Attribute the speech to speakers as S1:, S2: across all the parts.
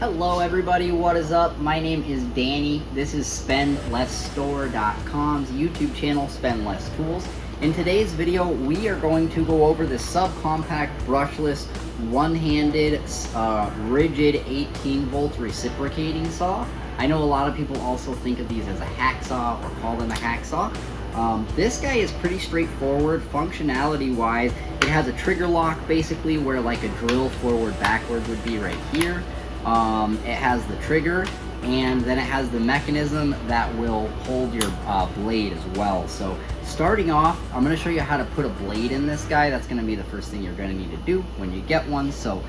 S1: Hello everybody, what is up? My name is Danny. This is SpendLessStore.com's YouTube channel, Spend Less Tools. In today's video, we are going to go over the SubCompact brushless one-handed Ridgid 18 volt reciprocating saw. I know a lot of people also think of these as a hacksaw or call them a hacksaw. This guy is pretty straightforward functionality wise. It has a trigger lock basically where like a drill forward backwards would be right here. It has the trigger, and then it has the mechanism that will hold your blade as well. So starting off, I'm going to show you how to put a blade in this guy. That's going to be the first thing you're going to need to do when you get one. So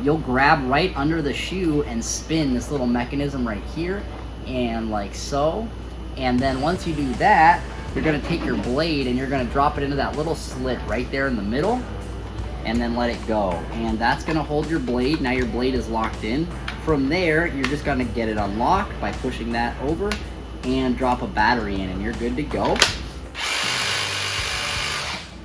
S1: you'll grab right under the shoe and spin this little mechanism right here, and like so. And then once you do that, you're going to take your blade and you're going to drop it into that little slit right there in the middle, and then let it go. And that's going to hold your blade. Now your blade is locked in. From there, you're just going to get it unlocked by pushing that over and drop a battery in, and you're good to go.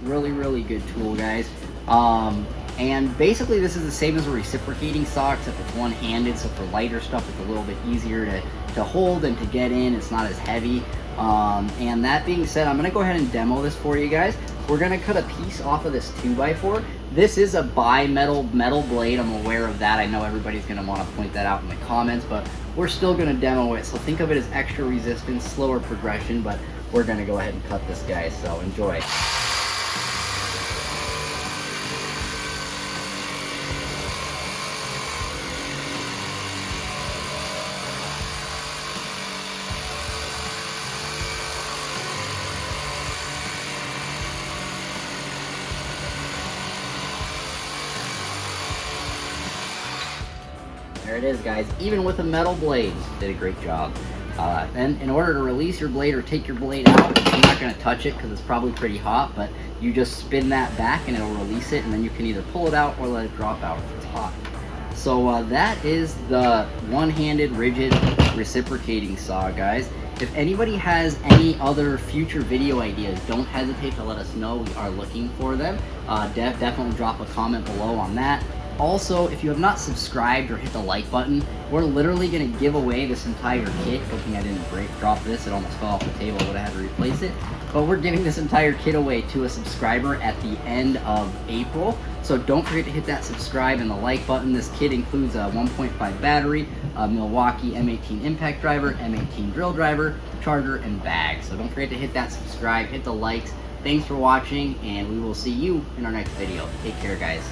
S1: Really good tool, guys. And basically this is the same as a reciprocating saw, except it's one-handed, so for lighter stuff it's a little bit easier to hold and to get in. It's not as heavy. And that being said, I'm going to go ahead and demo this for you guys. We're going to cut a piece off of this 2x4. This is a bi-metal blade. I'm aware of that. I know everybody's going to want to point that out in the comments, but we're still going to demo it. So think of it as extra resistance, slower progression, but we're going to go ahead and cut this guy, so enjoy. There it is, guys. Even with a metal blade, did a great job. And in order to release your blade or take your blade out, I'm not going to touch it because it's probably pretty hot, but you just spin that back and it'll release it, and then you can either pull it out or let it drop out if it's hot. So that is the one-handed Ridgid reciprocating saw, guys. If anybody has any other future video ideas, don't hesitate to let us know. We are looking for them. Definitely drop a comment below on that. Also, if you have not subscribed or hit the like button, we're literally going to give away this entire kit. Good thing I didn't drop this. It almost fell off the table. I would have had to replace it. But we're giving this entire kit away to a subscriber at the end of April. So don't forget to hit that subscribe and the like button. This kit includes a 1.5 battery, a Milwaukee M18 impact driver, M18 drill driver, charger, and bag. So don't forget to hit that subscribe, hit the likes. Thanks for watching, and we will see you in our next video. Take care, guys.